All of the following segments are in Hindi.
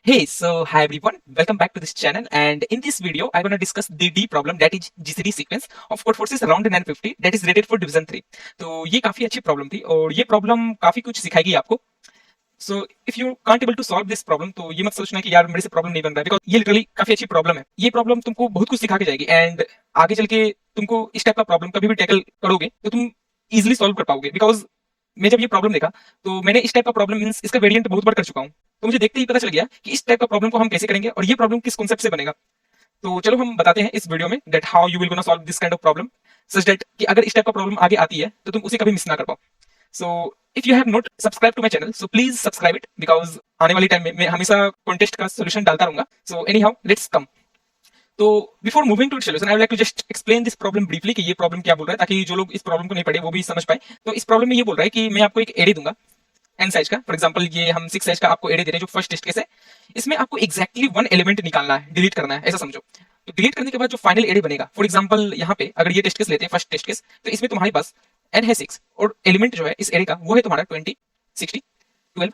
Hey, so hi everyone, welcome back to this channel, and in this video I'm going to discuss the D problem, that is GCD sequence of code forces around 950 that is rated for division 3. तो ये काफी अच्छी प्रॉब्लम थी और ये प्रॉब्लम काफी कुछ सिखाएगी आपको. So if you can't able to solve this problem तो ये मत सोचना कि यार मेरे से प्रॉब्लम नहीं बन रहा है, बिकॉज ये लिटरली काफी अच्छी प्रॉब्लम है. ये प्रॉब्लम तुमको बहुत कुछ सिखा के जाएगी एंड आगे चल के तुमको इस टाइप का प्रॉब्लम कभी भी टैकल करोगे तो तुम इजिली सॉल्व कर पाओगे. बिकॉज मैं जब ये प्रॉब्लम देखा तो मैंने इस टाइप का प्रॉब्लम मींस इसका वेरिएंट बहुत बार कर चुका हूँ, तो मुझे देखते ही पता चल गया कि इस टाइप का प्रॉब्लम को हम कैसे करेंगे और ये प्रॉब्लम किस कॉन्सेप्ट से बनेगा. तो चलो हम बताते हैं इस वीडियो में that how you will gonna solve this kind of problem such that कि अगर इस टाइप का प्रॉब्लम आगे आती है तो तुम उसे कभी मिस ना कर पाओ. So if you have not subscribe to my channel so please subscribe it, because आने वाली टाइम में मैं हमेशा कॉन्टेस्ट का सोल्यूशन डालता रहूंगा. So anyhow let's come. तो before moving to solution I would like to just explain this problem briefly कि ये प्रॉब्लम क्या बोल रहा है, ताकि जो लोग इस प्रॉब्लम को नहीं पढ़े वो भी समझ पाए. तो इस प्रॉब्लम में ये बोल रहा है कि मैं आपको एक एरे दूंगा एन साइज का. फॉर एग्जांपल ये हम 6 साइज का आपको एरे दे रहे हैं जो फर्स्ट टेस्ट केस है. इसमें आपको एक्जैक्टली वन एलिमेंट निकालना है, डिलीट करना है, ऐसा समझो. तो डिलीट करने के बाद जो फाइनल एरे बनेगा, फॉर एग्जांपल यहाँ पे अगर ये टेस्ट केस लेते हैं फर्स्ट टेस्ट केस, तो इसमें तुम्हारे पास एन है 6 और एलिमेंट जो है इस एरे का वो है तुम्हारा 20, 60, 12,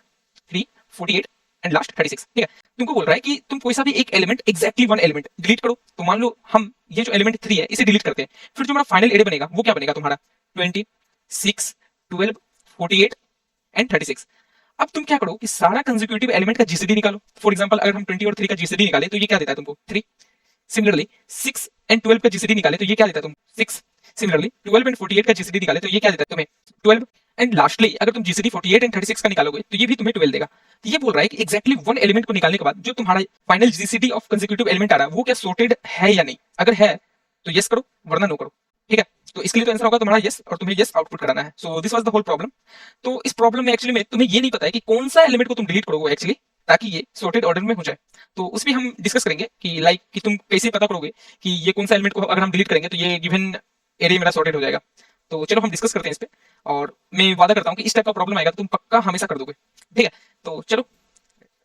3, 48 एंड लास्ट 36. ठीक है, तुमको बोल रहा है कि तुम कोई सा भी एक element exactly one element delete करो. तो मान लो हम ये जो एलिमेंट 3 है इसे डिलीट करते हैं, फिर जो हमारा फाइनल एरे बनेगा वो क्या बनेगा तुम्हारा 20, 6, 12, 48 एंड 36. अब तुम क्या करो कि सारा कंसेक्यूटिव एलिमेंट का जीसीडी निकालो. फॉर एग्जांपल अगर हम 20 और 3 का जीसीडी निकाले तो ये क्या देता है तुमको 3. सिमिलरली 6 एंड 12 का जीसीडी निकाले तो ये क्या देता है तुम 6. सिमिलरली 12 एंड 48 का जीसीडी निकाले तो ये क्या देता है तुम्हें 12. एंड लास्टली अगर तुम जीसीडी 48 एंड 36 का निकालोगे तो ये भी तुम्हें 12 देगा. तो ये बोल रहा है कि एक्जैक्टली वन एलिमेंट को निकालने के बाद जो तुम्हारा final GCD of consecutive element आ रहा है वो क्या सॉर्टेड है या नहीं. अगर है तो यस करो, वरना नो करो. ठीक है, तो इसके लिए तो आंसर होगा तुम्हारा यस और तुम्हें यस आउटपुट कराना है. So this was the whole problem. तो इस प्रॉब्लम में एक्चुअली में तुम्हें ये नहीं पता है कि कौन सा एलिमेंट को तुम डिलीट करोगे एक्चुअली, ताकि ये सॉर्टेड ऑर्डर में हो जाए. तो उस भी हम डिस्कस करेंगे कि लाइक कि तुम कैसे पता करोगे कि ये कौन सा एलिमेंट को अगर हम डिलीट करेंगे तो ये गिवन एरिया मेरा सॉर्टेड हो जाएगा. तो चलो हम डिस्कस करते हैं इस पे, और मैं वादा करता हूँ कि इस टाइप का प्रॉब्लम आएगा तो तुम पक्का हमेशा कर दोगे. ठीक है, तो चलो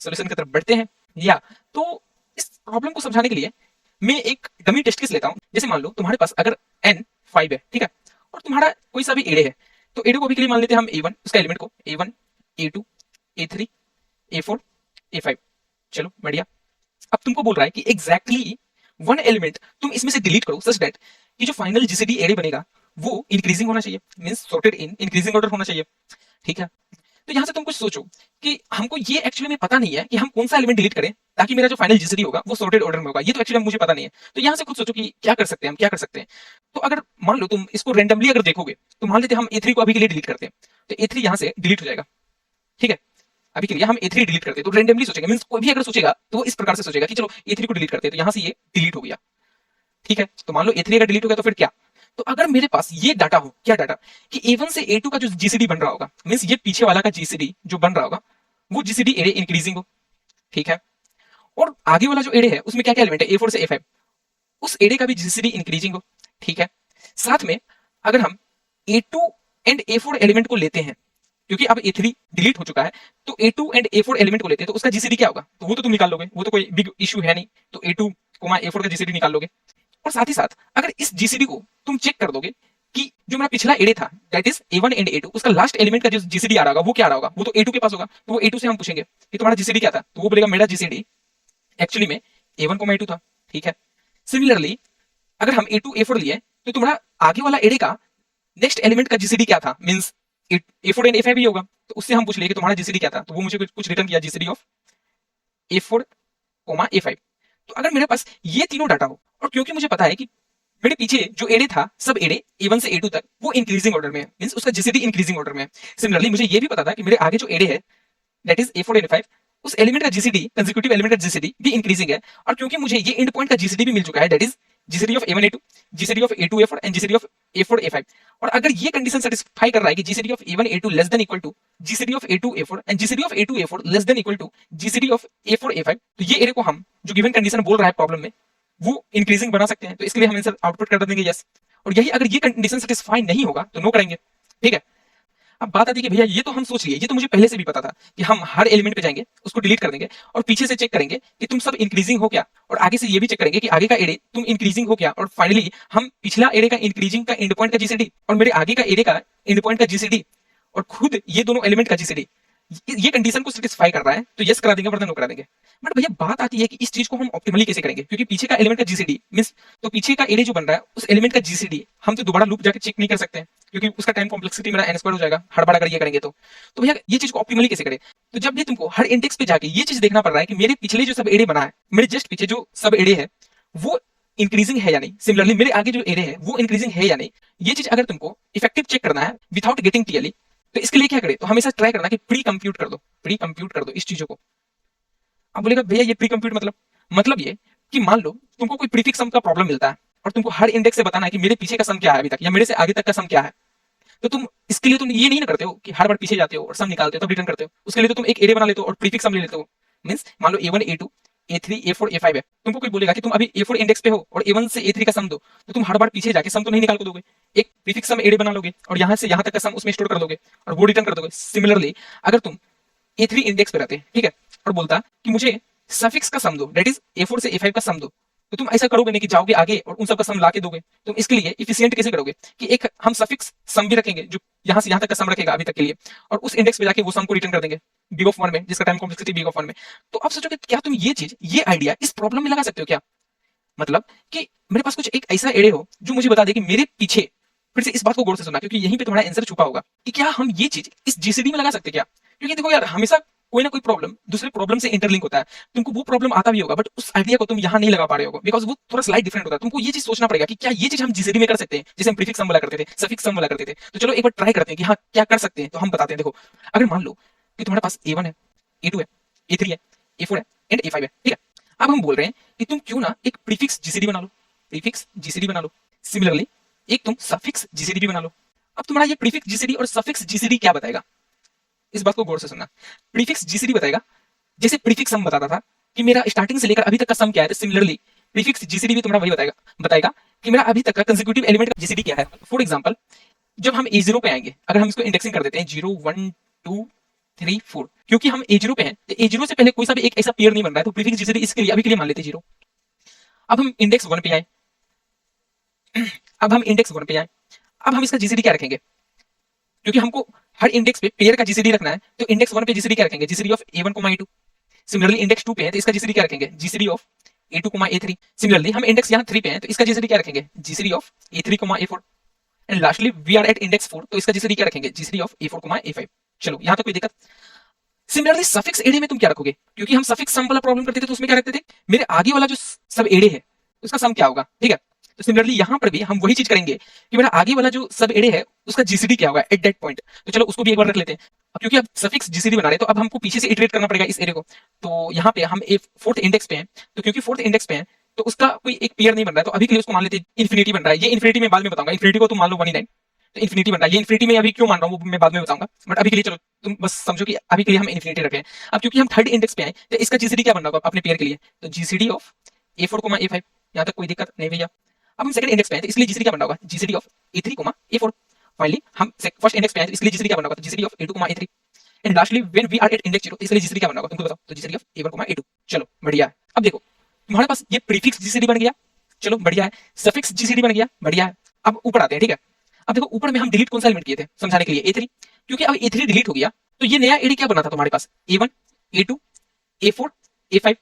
सोल्यूशन की तरफ बढ़ते हैं. या तो इस प्रॉब्लम को समझाने के लिए मैं एक डमी टेस्ट केस लेता हूँ. जैसे मान लो तुम्हारे पास अगर n 5 है, ठीक है, और तुम्हारा कोई सा भी एरे है, तो एरे को अभी के लिए मान लेते हैं हम a1, उसका एलिमेंट को a1, a2, a3, a4, a5. चलो बढ़िया. अब तुमको बोल रहा है कि एग्जैक्टली वन एलिमेंट तुम इसमें से डिलीट करो सच दैट कि जो फाइनल जीसीडी एरे बनेगा वो इंक्रीजिंग होना चाहिए, means sorted in increasing order होना चाहिए. ठीक है, तो यहां से तुम कुछ सोचो कि हमको ये एक्चुअली में पता नहीं है कि हम कौन सा एलिमेंट डिलीट करें ताकि मेरा जो फाइनल जीसीडी होगा वो सॉर्टेड ऑर्डर में होगा. ये तो एक्चुअली मुझे पता नहीं है. तो यहां से खुद सोचो कि क्या कर सकते हैं हम, क्या कर सकते हैं. तो अगर मान लो तुम इसको रेंडमली अगर देखोगे तो मान लेते हैं हम ए3 को अभी के लिए डिलीट करते हैं, तो ए3 यहां से डिलीट हो जाएगा. ठीक है, अभी के लिए हम ए3 डिलीट करते हैं. तो रेंडमली सोचेंगे, मींस कोई भी अगर सोचेगा तो वो इस प्रकार से सोचेगा कि चलो ए3 को डिलीट करते हैं, तो यहां से ये डिलीट हो गया. ठीक है, तो मान लो ए3 अगर डिलीट हो गया तो फिर क्या. तो अगर मेरे पास ये डाटा हो, क्या डाटा, कि a1 से a2 का जो जीसीडी बन रहा होगा, मींस ये पीछे वाला का जीसीडी जो बन रहा होगा वो जीसीडी एरे इंक्रीजिंग हो. ठीक है, और आगे वाला जो एरे है उसमें क्या क्या एलिमेंट है a4 से a5, उस एरे का भी जीसीडी इंक्रीजिंग हो. ठीक है, साथ में अगर हम a2 एंड a4 एलिमेंट को लेते हैं, क्योंकि अब a3 डिलीट हो चुका है, तो a2 एंड a4 एलिमेंट को लेते हैं तो उसका जीसीडी क्या होगा, तो वो तो तुम निकाल लोगे, वो तो कोई बिग इशू है नहीं. तो a2, a4 का जीसीडी निकाल लोगे. और साथ ही साथ अगर इस जीसीडी को तुम चेक कर दोगे कि जो मेरा पिछला एरे था that is a1 and a2, उसका लास्ट एलिमेंट का जो जीसीडी आ रहा होगा वो क्या आ रहा होगा, वो तो a2 के पास होगा. तो वो a2 से हम पूछेंगे कि तुम्हारा जीसीडी क्या था, तो वो बोलेगा मेरा जीसीडी एक्चुअली में a1 a2 था. ठीक है, सिमिलरली अगर हम a2 a4 लिए तो तुम्हारा आगे वाला एरे का नेक्स्ट एलिमेंट का जीसीडी क्या था, मींस a4 एंड a5 भी होगा. तो उससे हम पूछ लिए कि तुम्हारा जीसीडी क्या था, तो वो मुझे कुछ रिटर्न किया जीसीडी ऑफ a4, a5. तो अगर मेरे पास ये तीनों डाटा हो और क्योंकि मुझे पता है कि मेरे पीछे जो एरे था सब एरे a1 से a2 तक वो इंक्रीजिंग ऑर्डर में है, मींस उसका जीसीडी इंक्रीजिंग ऑर्डर में है. सिमिलरली मुझे ये भी पता था कि मेरे आगे जो एरे है that is a4 and a5, उस एलिमेंट का जीसीडी कंसेक्यूटिव एलिमेंट का जीसीडी भी इंक्रीजिंग है. और क्योंकि मुझे ये एंड पॉइंट का जीसीडी भी मिल चुका है that is GCD of a1 a2, GCD of a2 a4 and GCD of a4 a5. और अगर ये कंडीशन सेटिस्फाई कर रहा है कि GCD of a1 a2 less than equal to GCD of a2 a4 and GCD of a2 a4 less than equal to GCD of a4 a5, तो ये एरे को हम जो गिवन कंडीशन बोल रहा है प्रॉब्लम में वो इंक्रीजिंग बना सकते हैं. तो इसके लिए हम आंसर आउटपुट कर देंगे यस. और यही अगर ये कंडीशन सेटिस्फाई नहीं होगा तो नो करेंगे. ठीक है, अब बात आती है कि भैया ये तो हम सोच लिए, ये तो मुझे पहले से भी पता था कि हम हर एलिमेंट पे जाएंगे, उसको डिलीट कर देंगे और पीछे से चेक करेंगे कि तुम सब इंक्रीजिंग हो क्या, और आगे से ये भी चेक करेंगे कि आगे का एरे तुम इंक्रीजिंग हो क्या, और फाइनली हम पिछला एरे का इंक्रीजिंग का एंड पॉइंट का जीसीडी और मेरे आगे का एरे का एंड पॉइंट का जीसीडी और खुद ये दोनों एलिमेंट का जीसीडी ये कंडीशन को सेटिस्फाई कर रहा है तो यस करा देंगे वरना नो करा देंगे। बट भैया बात आती है कि इस चीज को हम ऑप्टिमली कैसे करेंगे, क्योंकि पीछे का एलिमेंट का जीसीडी मींस तो पीछे का एरे जो बन रहा है उस एलिमेंट का जीसीडी हम तो दोबारा लूप जाके चेक नहीं कर सकते हैं, क्योंकि उसका टाइम कॉम्प्लेक्सिटी मेरा n² हो जाएगा हड़बड़ अगर ये करेंगे तो भैया ये चीज को ऑप्टिमली कैसे करें। तो जब भी तुमको हर इंडेक्स पे जाके ये चीज देखना पड़ रहा है कि मेरे पिछले जो सब एरे बना है, मेरे जस्ट पीछे जो सब एरे है वो इंक्रीजिंग है या नहीं, सिमिलरली मेरे आगे जो एरे है वो इंक्रीजिंग है या नहीं, ये चीज अगर तुमको इफेक्टिव चेक करना है विदाउट गेटिंग टीएलई, तो इसके लिए क्या करे, तो हमेशा ट्राई करना कि प्री कंप्यूट कर दो इस चीजों को। अब बोलेगा भैया ये प्री कंप्यूट मतलब ये कि मान लो तुमको कोई प्रीफिक्स सम का प्रॉब्लम मिलता है और तुमको हर इंडेक्स से बताना है कि मेरे पीछे का सम क्या है अभी तक या मेरे से आगे तक का सम क्या है, तो तुम इसके लिए तुम ये नहीं ना करते हो कि हर बार पीछे जाते हो और सम निकालते हो तब रिटर्न करते हो। उसके लिए तो तुम एक एरे बना लेते हो और प्रीफिक्स सम ले लेते हो। मींस मान लो A1 A2 A3 A4 A5 है, तुमको कोई बोलेगा कि तुम अभी A4 इंडेक्स पे हो और A1 से A3 का सम दो, तो तुम हर बार पीछे जाके सम तो नहीं निकाल को दोगे, एक प्रीफिक्स सम एरे बना लोगे और यहाँ से यहाँ तक का सम उसमें स्टोर कर दोगे और वो रिटर्न कर दोगे। सिमिलरली अगर तुम A3 इंडेक्स पे रहते, ठीक है, और बोलता कि मुझे सफिक्स का सम दो, दैट इज A4 से A5 का सम दो, तो तुम ऐसा करोगे नहीं कि जाओगे आगे और उन सब का सम लाके दोगे। तुम इसके लिए इफिशिएंट कैसे करोगे कि एक हम सफिक्स सम भी रखेंगे जो यहाँ से यहाँ तक का सम रखेगा अभी तक के लिए, और उस इंडेक्स पे जाके वो सम को रिटर्न कर देंगे बिग ऑफ 1 में, जिसका टाइम कॉम्प्लेक्सिटी बिग ऑफ 1 में। तो आप सोचोगे क्या तुम ये चीज ये आइडिया इस प्रॉब्लम में लगा सकते हो क्या, मतलब कि मेरे पास कुछ एक ऐसा एरे हो जो मुझे बता दे कि मेरे पीछे, फिर से इस बात को गौर से सुनना क्योंकि यहीं पे तुम्हारा आंसर छुपा होगा, कि क्या हम ये चीज इस जीसीडी में लगा सकते क्या। क्योंकि देखो यार हमेशा कोई ना कोई प्रॉब्लम दूसरे प्रॉब्लम से इंटरलिंक होता है, तुमको वो प्रॉब्लम आता भी होगा बट उस आइडिया को तुम यहाँ नहीं लगा पा रहे हो बिकॉज वो थोड़ा स्लाइड डिफरेंट होता है। तुमको ये चीज सोचना पड़ेगा कि क्या ये चीज हम जीसीडी में कर सकते हैं, जैसे हम प्रीफिक्स सम वाला करते थे, सफिक्स सम वाला करते थे। तो चलो एक बार ट्राई करते हैं कि हाँ क्या कर सकते हैं, तो हम बताते हैं। देखो अगर मान लो कि तुम्हारे पास A1 है, A2 है, A3 है, A4 है एंड A5 है, ठीक है। अब हम बोल रहे हैं कि तुम क्यों ना एक प्रीफिक्स जीसीडी बना लो, प्रीफिक्स जीसीडी बना लो। सिमिलरली एक तुम सफिक्स जीसीडी भी बना लो। अब तुम्हारा ये प्रीफिक्स जीसीडी और सफिक्स जीसीडी क्या बताएगा, इस बात को गौर से सुनना। प्रीफिक्स जीसीडी बताएगा जैसे प्रीफिक्स सम बताता था कि मेरा स्टार्टिंग से लेकर अभी तक का सम क्या है, तो सिमिलरली प्रीफिक्स जीसीडी भी तुम्हारा वही बताएगा कि मेरा अभी तक का कंसेक्यूटिव एलिमेंट का जीसीडी क्या है। फॉर एग्जांपल जब हम A0 पे आएंगे, अगर हम इसको इंडेक्सिंग कर देते हैं 0 1 2 3 4, क्योंकि हम A0 पे हैं तो A0 से पहले कोई सा भी एक ऐसा पेयर नहीं बन रहा है, तो प्रीफिक्स जीसीडी इसके लिए अभी के लिए मान लेते हैं 0। अब हम इंडेक्स 1 पे आए, अब हम इसका जीसीडी क्या रखेंगे, क्योंकि हमको हर इंडेक्स पे पेयर का जीसीडी रखना है, तो इंडेक्स 1 पे जीसीडी क्या रखेंगे, GCD of A1, A2। Similarly index 2 पे है तो इसका जीसीडी क्या रखेंगे, GCD of A2, A3। Similarly हम इंडेक्स यहाँ 3 पे हैं तो इसका जीसीडी क्या रखेंगे, GCD of A3, A4। And lastly we are at index 4 तो इसका जीसीडी क्या रखेंगे, जीसीडी ऑफ A4, A5। चलो यहाँ तक कोई दिक्कत। सिमिलरली सफिक्स एरे में तुम क्या रखोगे, क्योंकि हम सफिक्स सम वाला प्रॉब्लम करते थे तो उसमें क्या रखते थे, मेरे आगे वाला जो सब एरे है उसका सम क्या होगा, ठीक है। तो सिमिलरली यहाँ पर भी हम वही चीज करेंगे कि मेरा आगे वाला जो सब एरे है उसका जीसीडी क्या होगा एट दैट पॉइंट। तो चलो उसको भी एक बार रख लेते हैं। अब क्योंकि अब सफिक्स जीसीडी बना रहे हैं तो अब हमको पीछे से इटरेट करना पड़ेगा इस एरे को। तो यहाँ पे हम फोर्थ इंडेक्स पे हैं, तो क्योंकि फोर्थ इंडेक्स पे हैं तो उसका कोई एक पेयर नहीं बन रहा है, तो अभी के लिए उसको मान लेते हैं इन्फिनिटी बन रहा है। ये इन्फिनिटी में बाद में बताऊंगा, इन्फिनिटी को तुम मान लो 1 तो इन्फिनिटी बन रहा है। ये इन्फिनिटी में अभी क्यों मान रहा हूँ वो मैं बाद में बताऊंगा, बट अभी के लिए चलो तुम बस समझो कि अभी के लिए हम इन्फिनिटी रखे हैं। अब क्योंकि हम थर्ड इंडेक्स पे आए तो इसका जीसीडी क्या बन रहा होगा अपने पेयर के लिए, तो जीसीडी ऑफ A4, A5। यहाँ तक कोई दिक्कत नहीं भैया। अब हम सेकंड इंडेक्स पे हैं तो इसलिए जीसीडी क्या बन रहा होगा, GCD of A3, A4। Finally हम फर्स्ट इंडेक्स पे हैं तो इसलिए जीसीडी क्या बन रहा होगा, GCD of A2, A3। And lastly when we are at index 0 तो इसलिए जीसीडी क्या बन रहा होगा तुमको बताओ, तो जीसीडी ऑफ A1, A2। चलो बढ़िया है। अब देखो तुम्हारे पास ये प्रीफिक्स जीसीडी बन गया, चलो बढ़िया है। सफिक्स जीसीडी बन गया, बढ़िया है। अब ऊपर आते हैं, ठीक है। अब देखो ऊपर में हम डिलीट कौन सा एलिमेंट किए थे समझाने के लिए, A3। क्योंकि अब A3 डिलीट हो गया तो ये नया एडी क्या बना था तुम्हारे पास, A1, A2, A4, A5।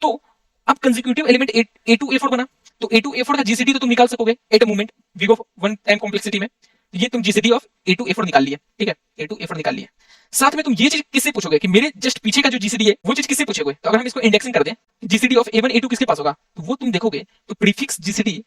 तो अब कंसेक्यूटिव एलिमेंट A2, A4 बना, तो A2, A4 का जीसीडी तो तुम निकाल सकोगे at a moment big of 1 time complexity में। ये तुम जीसीडी ऑफ A2, A4 निकाल लिए, ठीक है, A2, A4 निकाल लिए। साथ में तुम ये चीज किससे पूछोगे कि मेरे जस्ट पीछे का जो जीसीडी है वो चीज किससे पूछोगे, तो अगर हम इसको इंडेक्सिंग कर दें जीसीडी ऑफ A1, A2 किसके पास होगा, तो वो तुम देखोगे तो प्रीफिक्स जीसीडी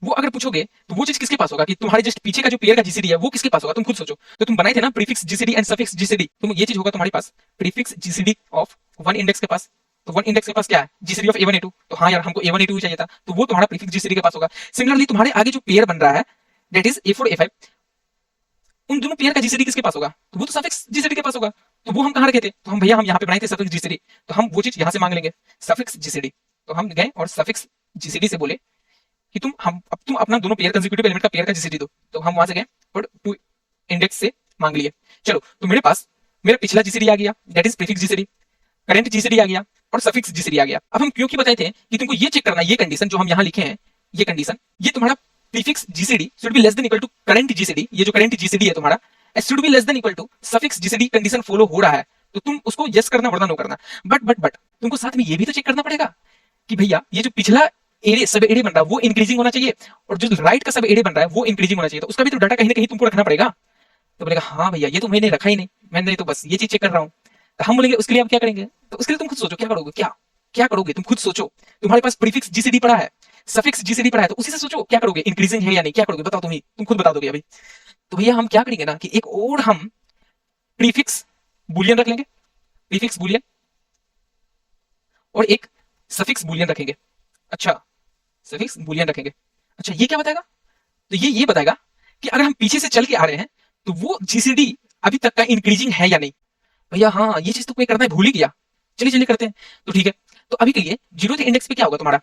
वो अगर पूछोगे तो वो चीज किसके पास होगा कि तुम्हारे जस्ट पीछे का जो पेयर का जीसीडी है वो किसके पास होगा, तुम खुद सोचो। तो तुम बनाए थे ना prefix GCD and suffix GCD, तुम ये चीज होगा तुम्हारे पास प्रीफिक्स जीसीडी ऑफ 1 इंडेक्स के पास। तो 1 इंडेक्स के पास क्या है, जीसीडी ऑफ A1, A2। तो हाँ यार हमको A1, A2 ही चाहिए था, तो वो तुम्हारा प्रीफिक्स जीसीडी के पास होगा। सिमिलरली तुम्हारे आगे जो पेयर बन रहा है दैट इज A4, A5, उन दोनों पेयर का जीसीडी किसके पास होगा, तो वो तो सफिक्स जीसीडी के पास होगा। तो वो हम कहाँ रखे थे, तो हम भैया हम यहाँ पे बनाए थे सफिक्स जीसीडी, तो हम वो चीज यहाँ से मांग लेंगे सफिक्स जीसीडी। तो हम गए और सफिक्स जीसीडी से बोले कि तुम अपना दोनों पेयर कंसेक्यूटिव एलिमेंट का पेयर का जीसीडी दो। तो हम वहां से गए और 2 इंडेक्स से मांग लिए। चलो तो मेरे पास मेरा पिछला जीसीडी आ गया that is prefix GCD, current GCD आ गया और सफिक्स जीसीडी आ गया। अब हम क्यों बताए थे कि तुमको ये चेक करना, ये कंडीशन जो हम यहाँ लिखे हैं, ये कंडीशन, ये तुम्हारा prefix GCD should be less than equal to current GCD. ये जो करंट जीसीडी है तुम्हारा एस should be less than equal to suffix GCD condition follow हो रहा है तो तुम उसको यस करना वरना नो करना। बट तुमको साथ में ये भी तो चेक करना पड़ेगा कि भैया ये जो पिछला एरे सब एरे बन रहा है वो इंक्रीजिंग होना चाहिए और जो राइट का सब एरे बन रहा है वो इंक्रीजिंग होना चाहिए, तो उसका भी तो डाटा कहीं ना कहीं तुमको रखना पड़ेगा। तो बोलेगा हाँ भैया ये तो मैंने रखा ही नहीं, मैंने तो बस ये चीज चेक कर रहा हूँ। तो हम बोलेंगे उसके लिए आप क्या करेंगे, तो उसके लिए तुम खुद सोचो क्या करोगे, क्या क्या करोगे तुम खुद सोचो। तुम्हारे पास प्रीफिक्स जीसीडी पड़ा है, सफिक्स जीसीडी पड़ा है, तो उसी से सोचो क्या करोगे, इंक्रीजिंग है या नहीं, क्या करोगे बताओ, तुम खुद बता दोगे अभी। तो भैया हम क्या करेंगे ना कि एक और हम प्रीफिक्स बुलियन रख लेंगे, प्रीफिक्स बुलियन और एक सफिक्स बुलियन रखेंगे। अच्छा सफिक्स बुलियन रखेंगे। अच्छा ये क्या बताएगा, तो ये बताएगा कि अगर हम पीछे से चल के आ रहे हैं तो वो जीसीडी अभी तक का इंक्रीजिंग है या नहीं। भैया हाँ ये चीज तो कोई करना है भूल ही गया, चलिए चलिए करते हैं। तो ठीक है, तो अभी के लिए जीरोथ इंडेक्स पे क्या होगा तुम्हारा,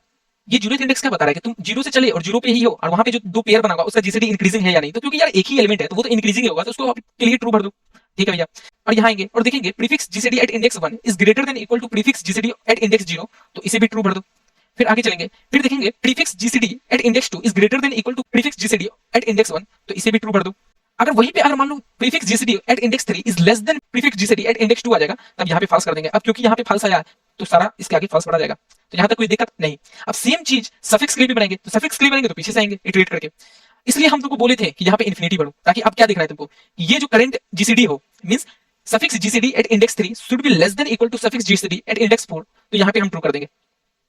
ये जीरोथ इंडेक्स क्या बता रहा है कि तुम जीरो से चले और जीरो पे ही हो और वहां पे जो दो पेयर बना होगा उसका जीसीडी इंक्रीजिंग है या नहीं, तो क्योंकि यार एक ही एलिमेंट है तो वो तो इंक्रीजिंग ही होगा, तो उसको के लिए ट्रू भर दो। ठीक है भैया, और यहाँ आएंगे और देखेंगे prefix GCD at index 1 is greater than equal to prefix GCD at index 0, तो इसे भी ट्रू भर दो। फिर आगे चलेंगे, फिर देखेंगे prefix GCD at index 2 is greater than equal to prefix GCD at index 1, तो इसे भी ट्रू भर दो। अगर वहीं पे अगर मान लो prefix GCD at index 3 is less than prefix GCD at index 2 आ जाएगा, तब यहाँ पे फॉल्स कर देंगे। अब क्योंकि यहाँ पे फॉल्स आया है तो सारा इसके आगे फॉल्स पड़ा जाएगा, तो यहाँ तक कोई दिक्कत नहीं। अब सेम चीज सफिक्स के लिए भी बनाएंगे, तो सफिक्स के लिए बनाएंगे तो पीछे से आएंगे इटरेट करके। इसलिए हम तुमको बोले थे कि यहाँ पे इन्फिनिटी बढ़ो, ताकि अब क्या दिख रहा है तुमको, ये जो करंट जीसीडी हो means suffix GCD at index 3 should be less than equal to suffix GCD at index 4, तो यहाँ पे हम ट्रू कर देंगे।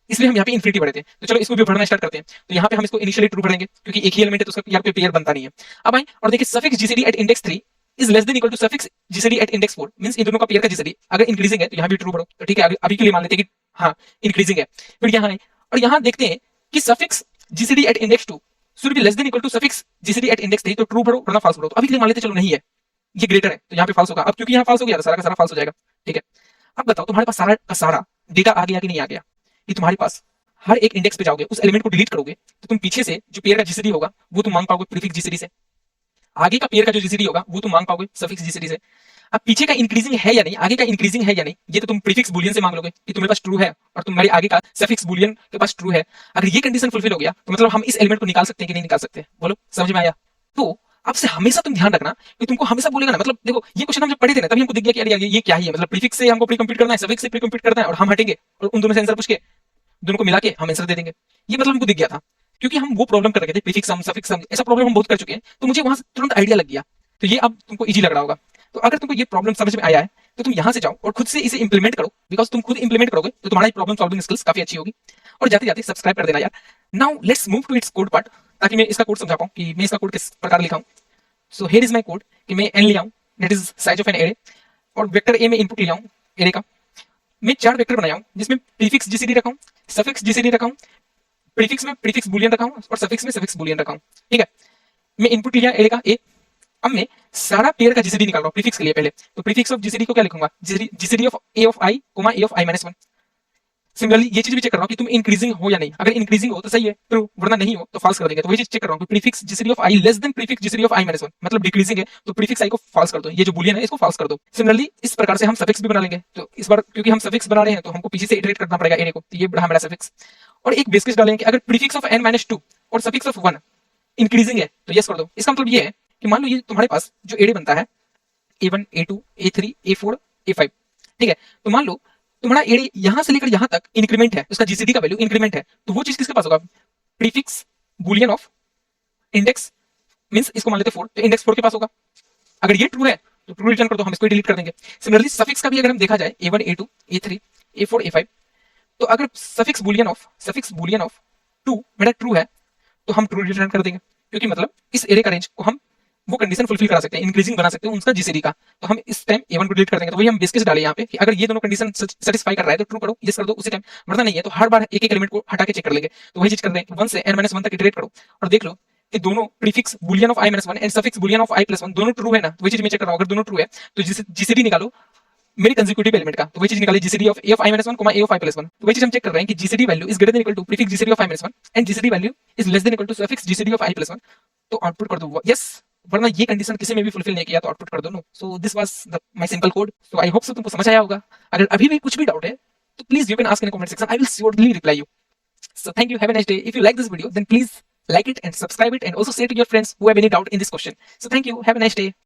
इसलिए हम यहाँ पे इन्फिनिटी बढ़े थे, तो चलो इसको भी भरना स्टार्ट करते हैं। तो यहाँ पे हम इसको इनिशियली ट्रू भरेंगे क्योंकि एक ही एलिमेंट है तो उसका यहाँ पे पेयर बनता नहीं है। अब आए और देखिए suffix GCD at index 3 is less than equal to suffix GCD at index 4 means इन दोनों का पेयर का जीसीडी अगर इंक्रीजिंग है तो यहाँ भी ट्रू भरो। तो ठीक है अभी के लिए मान लेते हैं कि हाँ इंक्रीजिंग है। फिर यहाँ आए और यहाँ देखते हैं कि suffix GCD at index 2 should be less than equal to suffix GCD at index 3, तो ट्रू भरो वरना फॉल्स भरो। तो अभी के लिए मान लेते चलो नहीं है, ये ग्रेटर है तो यहाँ पे फॉल्स होगा। अब क्योंकि यहाँ फॉल्स हो गया तो सारा का सारा फॉल्स हो जाएगा। ठीक है, अब बताओ तुम्हारे पास सारा का सारा डेटा आ गया कि नहीं आ गया, ये तुम्हारे पास हर एक इंडेक्स पे जाओगे उस एलिमेंट को डिलीट करोगे तो तुम पीछे से जो पेयर का जीसीडी होगा वो तुम मांग पाओगे प्रीफिक्स जीसीडी से, आगे का पेयर का जो जीसीडी होगा वो तुम मांग पाओगे सफिक्स जीसीडी से। अब पीछे का इंक्रीजिंग है या नहीं, आगे का इंक्रीजिंग है या नहीं, ये तो तुम प्रीफिक्स बुलियन से मांग लोगे कि तुम्हारे पास ट्रू है और तुम्हारे आगे का सफिक्स बुलियन के पास ट्रू है। अगर ये कंडीशन फुलफिल हो गया तो मतलब हम इस एलिमेंट को निकाल सकते हैं कि नहीं निकाल सकते, बोलो समझ में आया। तो आपसे हमेशा तुम ध्यान रखना कि तुमको हमेशा बोलेगा ना, मतलब देखो ये क्वेश्चन हम जब पढ़े थे ना तभी हमको दिख गया कि यार ये क्या ही है, मतलब प्रीफिक्स से हमको प्री कंप्यूट करना है, सफिक्स से प्री कंप्यूट करना है और हम हटेंगे और उन दोनों से आंसर पूछ के दोनों को मिला के हम आंसर दे देंगे। ये मतलब हमको दिख गया था क्योंकि हम वो प्रॉब्लम कर रहे थे प्रीफिक्स सम सफिक्स सम, ऐसा प्रॉब्लम हम बहुत कर चुके हैं तो मुझे वहां से तुरंत आइडिया लग गया। तो ये अब तुमको इजी लग रहा होगा। तो अगर तुमको ये प्रॉब्लम समझ में आया है तो तुम यहाँ से जाओ और खुद से इसे इंप्लीमेंट करो, बिकॉज तुम खुद इंप्लीमेंट करोगे तो तुम्हारी प्रॉब्लम सॉल्विंग स्किल्स काफी अच्छी होगी। और जाते जाते सब्सक्राइब कर देना यार। Now let's move to its code part, ताकि मैं इसका कोड समझा पाऊँ कि मैं इसका कोड किस प्रकार लिखा हूँ। So here is my code कि मैं एन लिया हूँ, that is size of an array, और वेक्टर ए में इनपुट लिया हूँ एरे का। मैं 4 वेक्टर बनाया हूँ जिसमें प्रीफिक्स जीसीडी रखा हूँ, सफिक्स जीसीडी रखा हूँ, प्रीफिक्स में प्रीफिक्स बुलियन रखा हूँ और सफिक्स में सफिक्स बुलियन रखा हूँ। ठीक है, मैं इनपुट लिया एरे का ए। अब मैं सारा पेयर का जीसीडी निकाल रहा हूँ प्रीफिक्स के लिए। पहले तो प्रीफिक्स ऑफ जीसीडी को क्या लिखूंगा, GCD of A of I coma A of I minus 1। Similarly ये चीज भी चेक कर रहा हूँ कि तुम इंक्रीजिंग हो या नहीं, अगर इंक्रीजिंग हो तो सही है ट्रू, वरना नहीं हो तो फॉल्स कर देंगे। तो वही चीज चेक कर रहा हूँ कि prefix GCD of I less than prefix GCD of I minus 1, मतलब डिक्रीजिंग है तो प्रीफिक्स आई को फॉल्स कर दो, ये जो बुलियन है इसको फॉल्स कर दो। सिमिलरली इस प्रकार से हम सफिक्स भी बना लेंगे। तो इस बार क्योंकि हम सफिक्स बना रहे हैं तो हमको पीछे से इटरेट करना पड़ेगा एरे को, तो ये बढ़ा मेरा सफिक्स। और एक बेस केस डालेंगे कि अगर प्रीफिक्स ऑफ n माइनस 2 और सफिक्स ऑफ 1 इंक्रीजिंग है तो यस कर दो। इसका मतलब ये है कि मान लो ये तुम्हारे पास जो एरे बनता है A1 A2 A3 A4 A5, ठीक है, तो मान लो तुम्हारा एरे यहां से लेकर यहां तक इंक्रीमेंट है, उसका जीसीडी का वैल्यू इंक्रीमेंट है, तो वो चीज किसके पास होगा, prefix Boolean of index means इसको मान लेते 4, तो इंडेक्स 4 के पास होगा। अगर ये ट्रू है तो ट्रू रिटर्न कर दो, हम इसको डिलीट कर देंगे। सिमिलरली सफिक्स का भी अगर हम देखा जाए A1 A2 A3 A4 A5, तो अगर सफिक्स बुलियन ऑफ 2 मेरा ट्रू है तो हम ट्रू रिटर्न कर देंगे, क्योंकि मतलब इस एरे का रेंज को हम वो कंडीशन फुलफिल करा सकते हैं, इंक्रीजिंग बना सकते हैं उसका जीसीडी का। तो हम इस टाइम A1 को डिलीट कर देंगे। तो वही हम बेस केस डाले यहाँ पे कि अगर ये दोनों कंडीशन सेटिस्फाई कर रहा है तो ट्रू करो, यस कर दो उसी टाइम, वरना नहीं है तो हर बार एक एक एलिमेंट को हटा के चेक कर लेंगे। तो वही चीज कर रहे हैं, 1 से n-1 तक इटरेट करो और देख लो कि दोनों prefix Boolean of i-1 and suffix Boolean of i+1 दोनों ट्रू है ना। तो वही चीज मैं चेक कर रहा हूँ, अगर दोनों ट्रू है तो जीसीडी निकालो मेरी कंसेक्यूटिव एलिमेंट का। तो वही चीज निकाली GCD of a of i-1 a of i+1। तो वही चीज हम चेक कर रहे हैं कि GCD value is greater than equal to prefix GCD of i-1 and GCD value is less than equal to suffix GCD of i+1। तो आउटपुट कर दो यस, वरना ये कंडीशन किसी में भी फुलफिल नहीं किया तो आउटपुट कर दो no. So this was my simple code. So I hope so तुमको समझ आया होगा। अगर अभी भी कुछ भी डाउट है तो please you can ask in comment section, I will surely reply you. So thank you, have a nice day. If you like this video then please like it and subscribe it and also share to your friends who have any doubt in this question. So thank you, have a nice day.